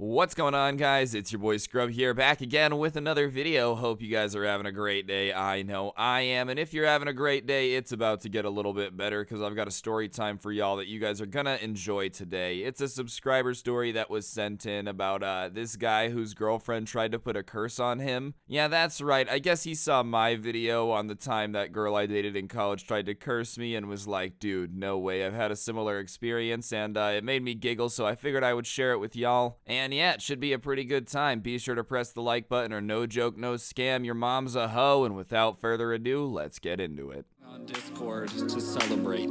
What's going on, guys? It's your boy Scrub here, back again with another video. Hope you guys are having a great day. I know I am, and if you're having a great day, it's about to get a little bit better because I've got a story time for y'all that you guys are gonna enjoy today. It's a subscriber story that was sent in about this guy whose girlfriend tried to put a curse on him. Yeah, that's right. I guess he saw my video on the time that girl I dated in college tried to curse me and was like, dude, no way. I've had a similar experience, and it made me giggle, so I figured I would share it with y'all. And yeah, it should be a pretty good time. Be sure to press the like button or no joke, no scam. Your mom's a hoe. And without further ado, let's get into it. On Discord to celebrate.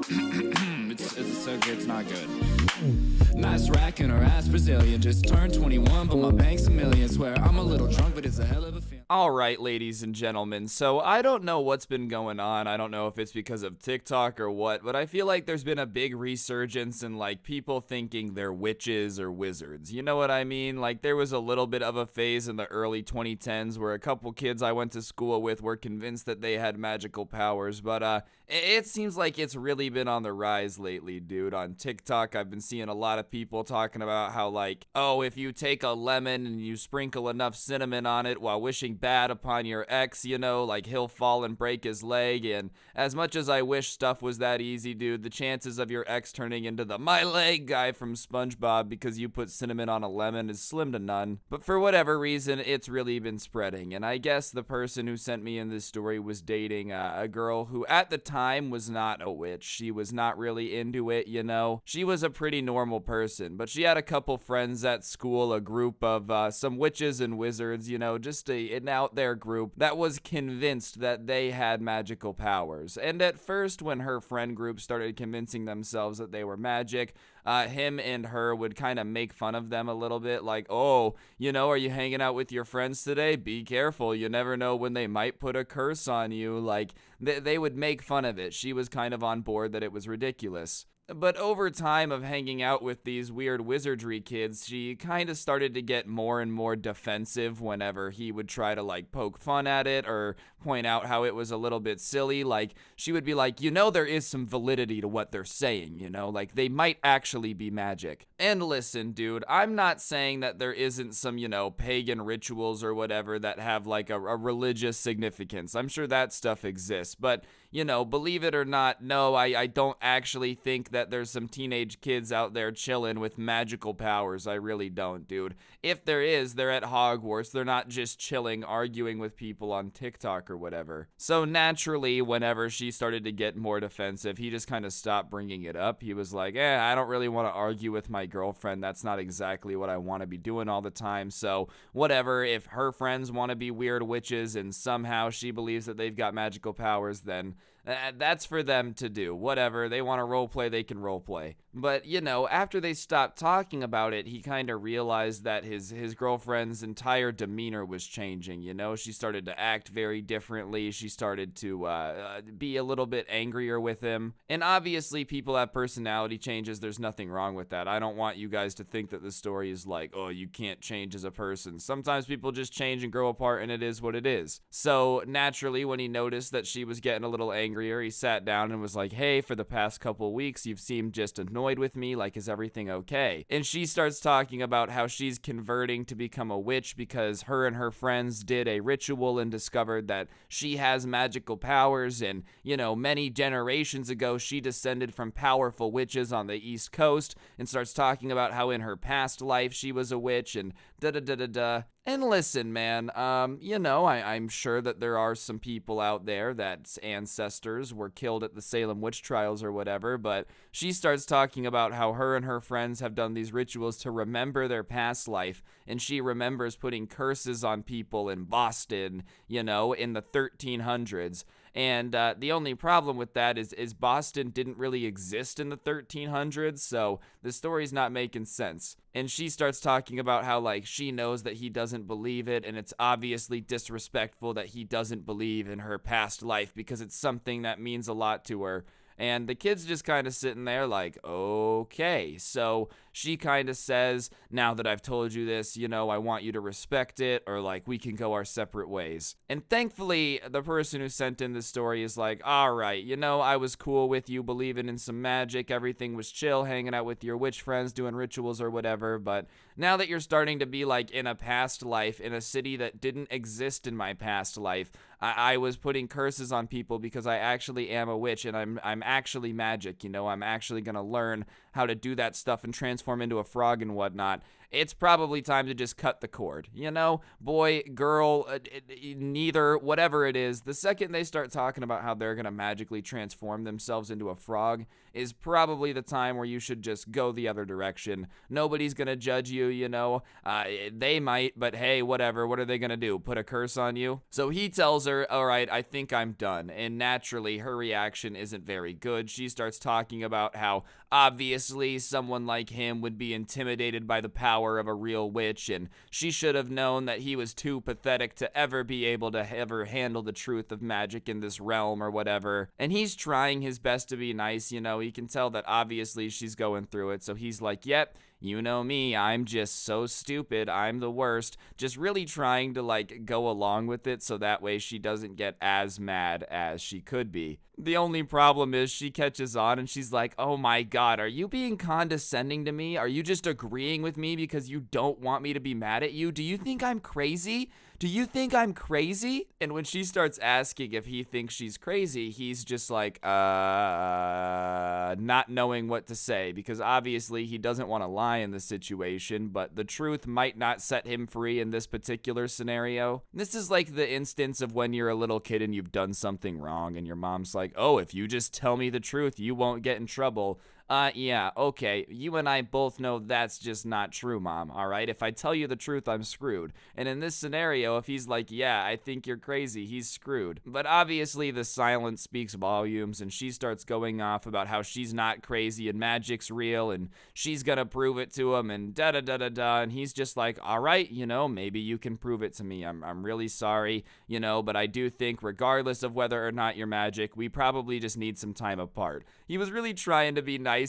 It's not good. Nice rack in her ass Brazilian. Just turned 21, but my bank's a million. Swear I'm a little drunk, but it's a hell of a feeling. Alright, ladies and gentlemen, so I don't know what's been going on. I don't know if it's because of TikTok or what, but I feel like there's been a big resurgence in like people thinking they're witches or wizards. You know what I mean? Like there was a little bit of a phase in the early 2010s where a couple kids I went to school with were convinced that they had magical powers, but it seems like it's really been on the rise lately, dude. On TikTok, I've been seeing a lot of people talking about how like, oh, if you take a lemon and you sprinkle enough cinnamon on it while wishing bad upon your ex, you know, like he'll fall and break his leg. And as much as I wish stuff was that easy, dude, the chances of your ex turning into the my leg guy from SpongeBob because you put cinnamon on a lemon is slim to none. But for whatever reason, it's really been spreading. And I guess the person who sent me in this story was dating a girl who at the time was not a witch. She was not really into it, you know. She was a pretty normal person, but she had a couple friends at school, a group of some witches and wizards, you know, just an out there group that was convinced that they had magical powers. And at first, when her friend group started convincing themselves that they were magic, him and her would kind of make fun of them a little bit, like, oh, you know, are you hanging out with your friends today? Be careful, you never know when they might put a curse on you. Like, they would make fun of it. She was kind of on board that it was ridiculous. But over time of hanging out with these weird wizardry kids, she kind of started to get more and more defensive whenever he would try to like poke fun at it or point out how it was a little bit silly. Like she would be like, you know, there is some validity to what they're saying, you know, like they might actually be magic. And listen, dude, I'm not saying that there isn't some, you know, pagan rituals or whatever that have like a religious significance. I'm sure that stuff exists, but you know, believe it or not, no, I don't actually think that there's some teenage kids out there chilling with magical powers. I really don't, dude. If there is, they're at Hogwarts. They're not just chilling, arguing with people on TikTok or whatever. So naturally, whenever she started to get more defensive, he just kind of stopped bringing it up. He was like, I don't really want to argue with my girlfriend. That's not exactly what I want to be doing all the time. So whatever, if her friends want to be weird witches and somehow she believes that they've got magical powers, then that's for them to do. Whatever, they want to roleplay, they can roleplay. But, you know, after they stopped talking about it, he kind of realized that his girlfriend's entire demeanor was changing, you know? She started to act very differently. She started to be a little bit angrier with him. And obviously, people have personality changes. There's nothing wrong with that. I don't want you guys to think that the story is like, oh, you can't change as a person. Sometimes people just change and grow apart, and it is what it is. So, naturally, when he noticed that she was getting a little angrier, he sat down and was like, hey, for the past couple weeks, you've seemed just annoyed with me, like, is everything okay? And she starts talking about how she's converting to become a witch because her and her friends did a ritual and discovered that she has magical powers, and, you know, many generations ago, she descended from powerful witches on the East Coast, and starts talking about how in her past life she was a witch, and da-da-da-da-da. And listen, man, you know, I'm sure that there are some people out there that's ancestors were killed at the Salem witch trials or whatever, but she starts talking about how her and her friends have done these rituals to remember their past life, and she remembers putting curses on people in Boston, you know, in the 1300s. And the only problem with that is Boston didn't really exist in the 1300s, so the story's not making sense. And she starts talking about how, like, she knows that he doesn't believe it, and it's obviously disrespectful that he doesn't believe in her past life because it's something that means a lot to her. And the kid's just kind of sitting there like, okay. So she kind of says, now that I've told you this, I want you to respect it, or like we can go our separate ways. And thankfully, the person who sent in this story is like, all right, I was cool with you believing in some magic, everything was chill, hanging out with your witch friends, doing rituals or whatever, but now that you're starting to be like in a past life, in a city that didn't exist in my past life, I was putting curses on people because I actually am a witch and I'm actually magic, I'm actually gonna learn how to do that stuff and transform into a frog and whatnot. It's probably time to just cut the cord, boy, girl, neither, whatever it is. The second they start talking about how they're gonna magically transform themselves into a frog is probably the time where you should just go the other direction. Nobody's gonna judge you, they might, but hey, whatever, what are they gonna do, put a curse on you? So he tells her, all right, I think I'm done, and naturally her reaction isn't very good. She starts talking about how obviously someone like him would be intimidated by the power of a real witch, and she should have known that he was too pathetic to ever be able to ever handle the truth of magic in this realm or whatever. And he's trying his best to be nice, he can tell that obviously she's going through it, so he's like, yep, you know me, I'm just so stupid, I'm the worst, just really trying to like go along with it so that way she doesn't get as mad as she could be. The only problem is she catches on and she's like, oh my god, are you being condescending to me? Are you just agreeing with me because you don't want me to be mad at you? Do you think I'm crazy? Do you think I'm crazy? And when she starts asking if he thinks she's crazy, he's just like, not knowing what to say, because obviously he doesn't want to lie in this situation, but the truth might not set him free in this particular scenario. This is like the instance of when you're a little kid and you've done something wrong and your mom's like, oh, if you just tell me the truth, you won't get in trouble. Yeah, okay, you and I both know that's just not true, Mom, alright? If I tell you the truth, I'm screwed. And in this scenario, if he's like, yeah, I think you're crazy, he's screwed. But obviously, the silence speaks volumes, and she starts going off about how she's not crazy and magic's real, and she's gonna prove it to him, and da-da-da-da-da, and he's just like, alright, maybe you can prove it to me. I'm really sorry, but I do think, regardless of whether or not you're magic, we probably just need some time apart. He was really trying to be nice,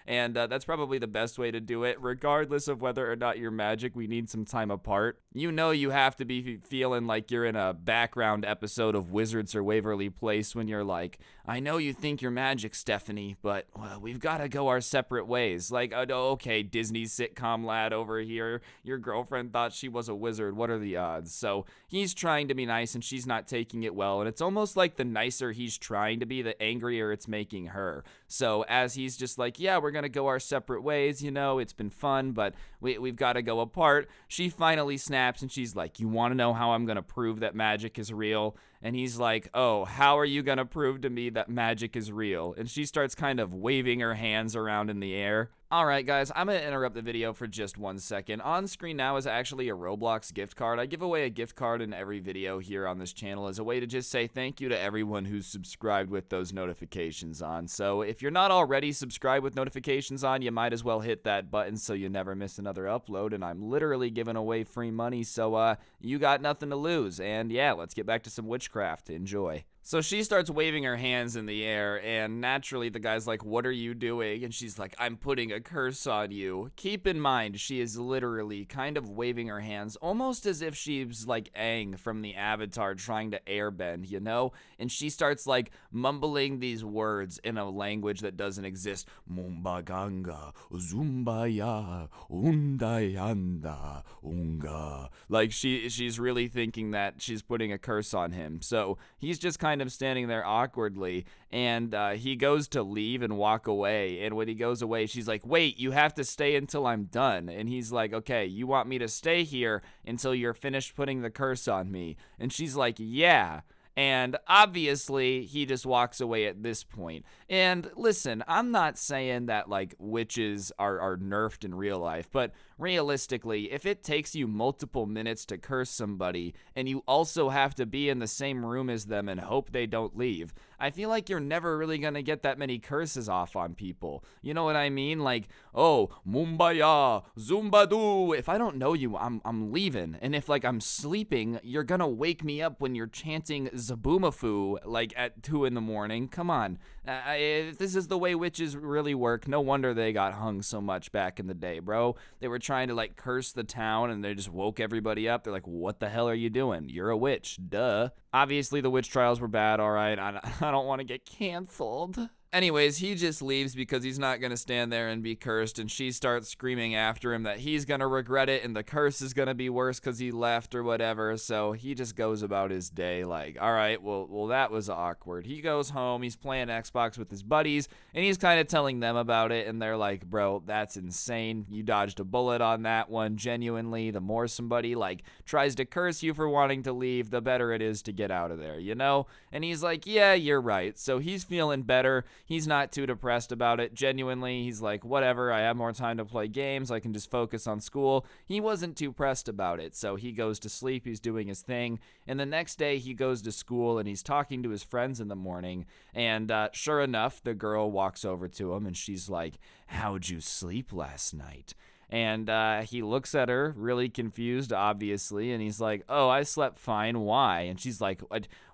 and that's probably the best way to do it. Regardless of whether or not you're magic, we need some time apart. You have to be feeling like you're in a background episode of Wizards or Waverly Place when you're like, I know you think you're magic, Stephanie, but well, we've got to go our separate ways. Like, okay, Disney sitcom lad over here, your girlfriend thought she was a wizard. What are the odds? So he's trying to be nice and she's not taking it well, and it's almost like the nicer he's trying to be, the angrier it's making her. So as he's just like, yeah, we're gonna go our separate ways, it's been fun, but we've got to go apart, she finally snaps and she's like, you want to know how I'm gonna prove that magic is real? And he's like, oh, how are you gonna prove to me that magic is real? And she starts kind of waving her hands around in the air. Alright guys, I'm going to interrupt the video for just 1 second. On screen now is actually a Roblox gift card. I give away a gift card in every video here on this channel as a way to just say thank you to everyone who's subscribed with those notifications on. So if you're not already subscribed with notifications on, you might as well hit that button so you never miss another upload. And I'm literally giving away free money, so you got nothing to lose. And yeah, let's get back to some witchcraft. Enjoy. So she starts waving her hands in the air, and naturally the guy's like, what are you doing? And she's like, I'm putting a curse on you. Keep in mind, she is literally kind of waving her hands, almost as if she's like Aang from the Avatar trying to airbend, And she starts like mumbling these words in a language that doesn't exist. Mumbaganga, Zumbaya, Undayanda, Unga. Like she's really thinking that she's putting a curse on him. So he's just kind of standing there awkwardly, and he goes to leave and walk away, and when he goes away, she's like, wait, you have to stay until I'm done. And he's like, okay, you want me to stay here until you're finished putting the curse on me? And she's like, yeah. And obviously, he just walks away at this point. And listen, I'm not saying that like witches are nerfed in real life, but realistically, if it takes you multiple minutes to curse somebody and you also have to be in the same room as them and hope they don't leave, I feel like you're never really gonna get that many curses off on people. You know what I mean? Like, oh, Mumbaya, Zumbadu. If I don't know you, I'm leaving. And if like I'm sleeping, you're gonna wake me up when you're chanting Zabumafu like at 2 a.m. Come on. If this is the way witches really work, no wonder they got hung so much back in the day, bro. They were trying to like curse the town and they just woke everybody up. They're like, what the hell are you doing? You're a witch, duh. Obviously the witch trials were bad, all right. I don't want to get canceled. Anyways, he just leaves because he's not going to stand there and be cursed, and she starts screaming after him that he's going to regret it and the curse is going to be worse because he left or whatever, so he just goes about his day like, all right, well, that was awkward. He goes home, he's playing Xbox with his buddies, and he's kind of telling them about it, and they're like, bro, that's insane. You dodged a bullet on that one, genuinely. The more somebody, like, tries to curse you for wanting to leave, the better it is to get out of there, you know? And he's like, yeah, you're right. So he's feeling better. He's not too depressed about it. Genuinely, he's like, whatever, I have more time to play games. I can just focus on school. He wasn't too pressed about it. So he goes to sleep. He's doing his thing. And the next day, he goes to school and he's talking to his friends in the morning. And sure enough, the girl walks over to him and she's like, how'd you sleep last night? And he looks at her, really confused, obviously, and he's like, oh, I slept fine. Why? And she's like,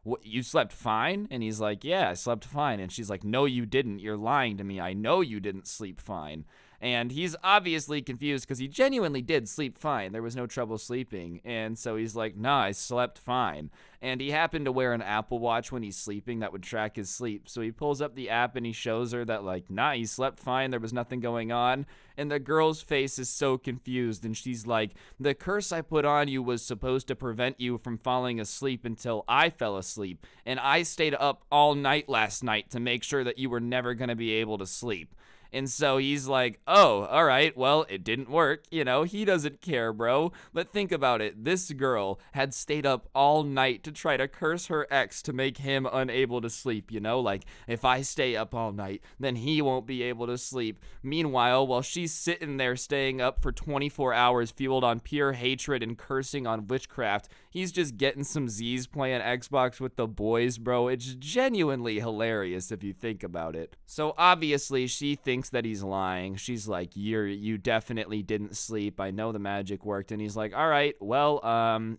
what, you slept fine? And he's like, yeah, I slept fine. And she's like, no, you didn't. You're lying to me. I know you didn't sleep fine. And he's obviously confused because he genuinely did sleep fine. There was no trouble sleeping. And so he's like, nah, I slept fine. And he happened to wear an Apple Watch when he's sleeping that would track his sleep. So he pulls up the app and he shows her that, like, nah, he slept fine. There was nothing going on. And the girl's face is so confused. And she's like, the curse I put on you was supposed to prevent you from falling asleep until I fell asleep. And I stayed up all night last night to make sure that you were never going to be able to sleep. And so he's like, oh, all right, well, it didn't work. You know, he doesn't care, bro. But think about it. This girl had stayed up all night to try to curse her ex to make him unable to sleep, you know? Like, if I stay up all night, then he won't be able to sleep. Meanwhile, while she's sitting there staying up for 24 hours fueled on pure hatred and cursing on witchcraft, he's just getting some Z's playing Xbox with the boys, bro. It's genuinely hilarious if you think about it. So obviously, she thinks that he's lying. She's like, you definitely didn't sleep. I know the magic worked. And he's like, all right, well,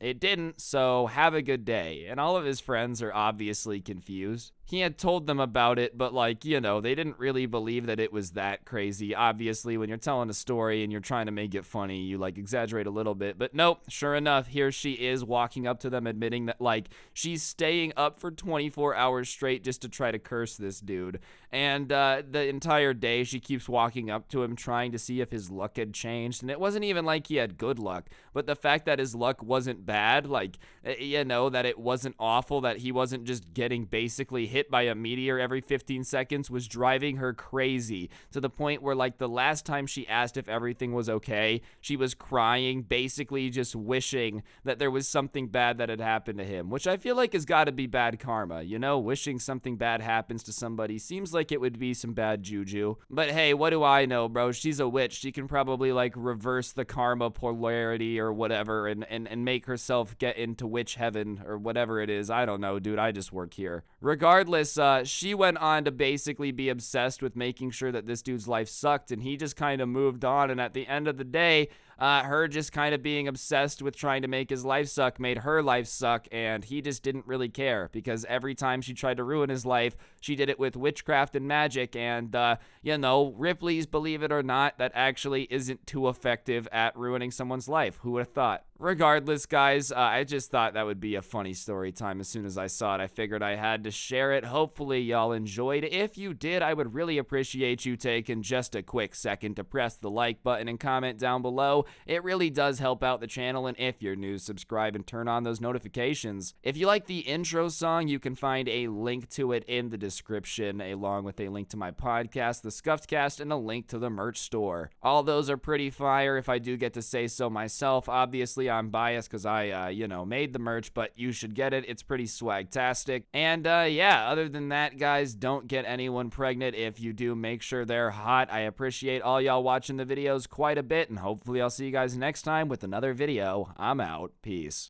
it didn't, so have a good day. And all of his friends are obviously confused. He had told them about it, but like, you know, they didn't really believe that it was that crazy. Obviously, when you're telling a story and you're trying to make it funny, you like exaggerate a little bit. But nope, sure enough, here she is walking up to them admitting that like she's staying up for 24 hours straight just to try to curse this dude. And the entire day she keeps walking up to him trying to see if his luck had changed. And it wasn't even like he had good luck, but the fact that his luck wasn't bad, like, you know, that it wasn't awful, that he wasn't just getting basically hit by a meteor every 15 seconds was driving her crazy to the point where like the last time she asked if everything was okay, she was crying, basically just wishing that there was something bad that had happened to him, which I feel like has got to be bad karma, you know? Wishing something bad happens to somebody seems like it would be some bad juju. But hey, what do I know, bro? She's a witch. She can probably like reverse the karma polarity or whatever and make herself get into witch heaven or whatever it is. I don't know, dude. I just work here. Regardless, she went on to basically be obsessed with making sure that this dude's life sucked, and he just kind of moved on. And at the end of the day, her just kind of being obsessed with trying to make his life suck made her life suck, and he just didn't really care because every time she tried to ruin his life, she did it with witchcraft and magic, and, you know, Ripley's, believe it or not, that actually isn't too effective at ruining someone's life. Who would have thought? Regardless, guys, I just thought that would be a funny story time. As soon as I saw it, I figured I had to share it. Hopefully, y'all enjoyed. If you did, I would really appreciate you taking just a quick second to press the like button and comment down below. It really does help out the channel, and if you're new, subscribe and turn on those notifications. If you like the intro song, you can find a link to it in the description, along with a link to my podcast, The Scuffed Cast, and a link to the merch store. All those are pretty fire, if I do get to say so myself. Obviously, obviously I'm biased because I, made the merch, but you should get it. It's pretty swagtastic. And yeah, other than that, guys, don't get anyone pregnant. If you do, make sure they're hot. I appreciate all y'all watching the videos quite a bit, and hopefully I'll see you guys next time with another video. I'm out. Peace.